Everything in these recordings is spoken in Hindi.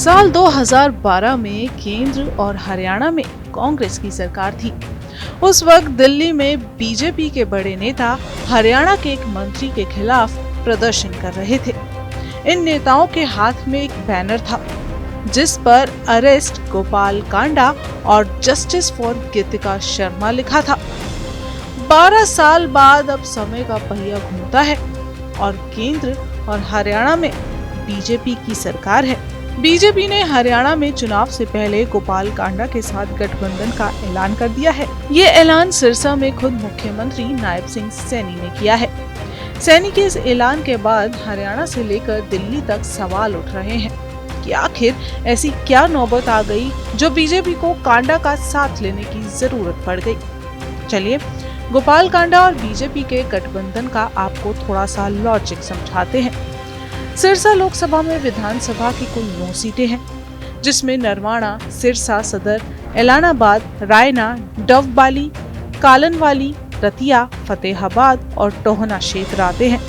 साल 2012 में केंद्र और हरियाणा में कांग्रेस की सरकार थी। उस वक्त दिल्ली में बीजेपी के बड़े नेता हरियाणा के एक मंत्री के खिलाफ प्रदर्शन कर रहे थे। इन नेताओं के हाथ में एक बैनर था जिस पर अरेस्ट गोपाल कांडा और जस्टिस फॉर गीतिका शर्मा लिखा था। 12 साल बाद अब समय का पहिया घूमता है और केंद्र और हरियाणा में बीजेपी की सरकार है। बीजेपी ने हरियाणा में चुनाव से पहले गोपाल कांडा के साथ गठबंधन का ऐलान कर दिया है। ये ऐलान सिरसा में खुद मुख्यमंत्री नायब सिंह सैनी ने किया है। सैनी के इस ऐलान के बाद हरियाणा से लेकर दिल्ली तक सवाल उठ रहे हैं कि आखिर ऐसी क्या नौबत आ गई जो बीजेपी को कांडा का साथ लेने की जरूरत पड़ गई। चलिए गोपाल कांडा और बीजेपी के गठबंधन का आपको थोड़ा सा लॉजिक समझाते हैं। सिरसा लोकसभा में विधानसभा की कुल 9 सीटें हैं, जिसमें नरवाड़ा, सिरसा सदर, एलानाबाद, रायना, डवबाली, कालनवाली, रतिया, फतेहाबाद और टोहना क्षेत्र आते हैं।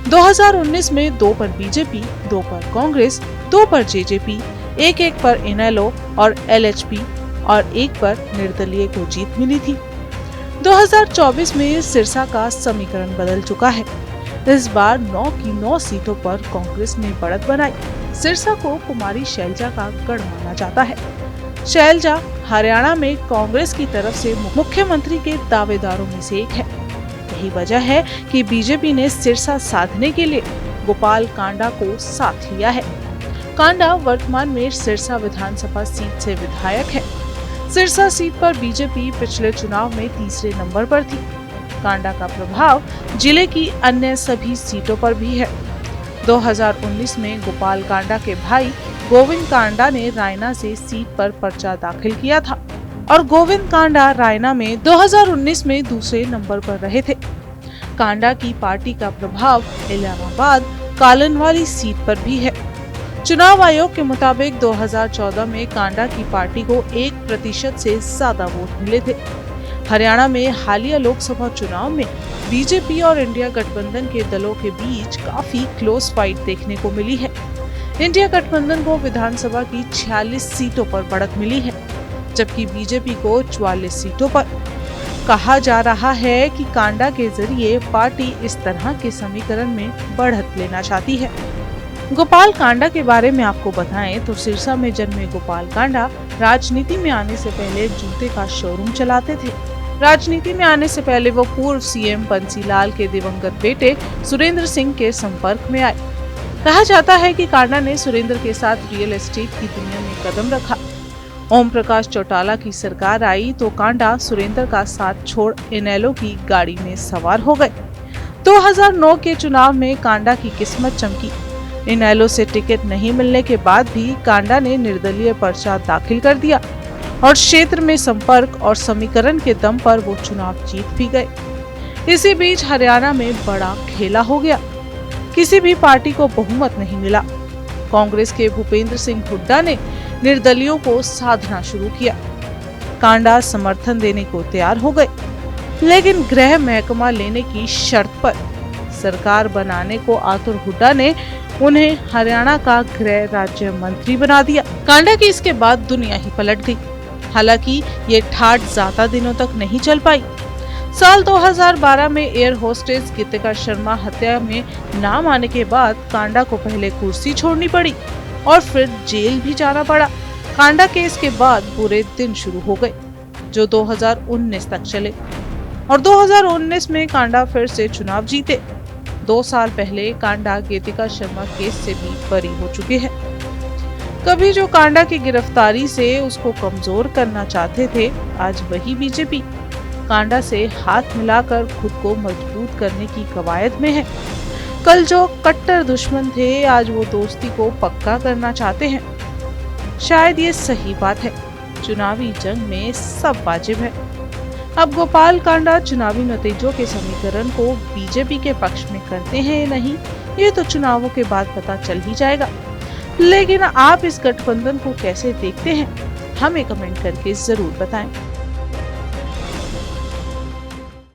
2019 में 2 पर बीजेपी, 2 पर कांग्रेस, 2 पर जेजेपी, 1 पर इनेलो और एलएचपी और 1 पर निर्दलीय को जीत मिली थी। 2024 में सिरसा का समीकरण बदल चुका है। इस बार 9 की 9 सीटों पर कांग्रेस ने बढ़त बनाई। सिरसा को कुमारी शैलजा का गढ़ माना जाता है। शैलजा हरियाणा में कांग्रेस की तरफ से मुख्यमंत्री के दावेदारों में से एक है। यही वजह है कि बीजेपी ने सिरसा साधने के लिए गोपाल कांडा को साथ लिया है। कांडा वर्तमान में सिरसा विधानसभा सीट से विधायक है। सिरसा सीट पर बीजेपी पिछले चुनाव में तीसरे नंबर पर थी। कांडा का प्रभाव जिले की अन्य सभी सीटों पर भी है। 2019 में गोपाल कांडा के भाई गोविंद कांडा ने रायना से सीट पर पर्चा दाखिल किया था और गोविंद कांडा रायना में 2019 में दूसरे नंबर पर रहे थे। कांडा की पार्टी का प्रभाव इलाहाबाद कालनवाली सीट पर भी है। चुनाव आयोग के मुताबिक 2014 में कांडा की पार्टी को 1% से ज्यादा वोट मिले थे। हरियाणा में हालिया लोकसभा चुनाव में बीजेपी और इंडिया गठबंधन के दलों के बीच काफी क्लोज फाइट देखने को मिली है। इंडिया गठबंधन को विधानसभा की 46 सीटों पर बढ़त मिली है, जबकि बीजेपी को 44 सीटों पर। कहा जा रहा है कि कांडा के जरिए पार्टी इस तरह के समीकरण में बढ़त लेना चाहती है। गोपाल कांडा के बारे में आपको बताएं तो सिरसा में जन्मे गोपाल कांडा राजनीति में आने से पहले जूते का शोरूम चलाते थे। राजनीति में आने से पहले वो पूर्व सीएम बंसीलाल के दिवंगत बेटे सुरेंद्र सिंह के संपर्क में आए। कहा जाता है कि कांडा ने सुरेंद्र के साथ रियल एस्टेट की दुनिया में कदम रखा। ओम प्रकाश चौटाला की सरकार आई तो कांडा सुरेंद्र का साथ छोड़ इनेलो की गाड़ी में सवार हो गए। 2009 के चुनाव में कांडा की किस्मत चमकी। इनेलो से टिकट नहीं मिलने के बाद भी कांडा ने निर्दलीय पर्चा दाखिल कर दिया और क्षेत्र में संपर्क और समीकरण के दम पर वो चुनाव जीत भी गए। इसी बीच हरियाणा में बड़ा खेला हो गया। किसी भी पार्टी को बहुमत नहीं मिला। कांग्रेस के भूपेंद्र सिंह हुड्डा ने निर्दलीयों को साधना शुरू किया। कांडा समर्थन देने को तैयार हो गए, लेकिन गृह महकमा लेने की शर्त पर सरकार बनाने को आतुर हुड्डा ने उन्हें हरियाणा का गृह राज्य मंत्री बना दिया। कांडा की इसके बाद दुनिया ही पलट गई। हालांकि ये ठाट ज्यादा दिनों तक नहीं चल पाई। साल 2012 में एयर होस्टेस गीतिका शर्मा हत्या में नाम आने के बाद कांडा को पहले कुर्सी छोड़नी पड़ी और फिर जेल भी जाना पड़ा। कांडा केस के बाद बुरे दिन शुरू हो गए जो 2019 तक चले और 2019 में कांडा फिर से चुनाव जीते। 2 साल पहले कांडा गीतिका शर्मा केस से भी बरी हो चुके हैं। कभी जो कांडा की गिरफ्तारी से उसको कमजोर करना चाहते थे, आज वही बीजेपी कांडा से हाथ मिलाकर खुद को मजबूत करने की कवायद में है। कल जो कट्टर दुश्मन थे, आज वो दोस्ती को पक्का करना चाहते हैं। शायद ये सही बात है। चुनावी जंग में सब वाजिब है। अब गोपाल कांडा चुनावी नतीजों के समीकरण को बीजेपी के पक्ष में करते हैं या नहीं, ये तो चुनावों के बाद पता चल ही जाएगा। लेकिन आप इस गठबंधन को कैसे देखते हैं, हमें कमेंट करके जरूर बताएं।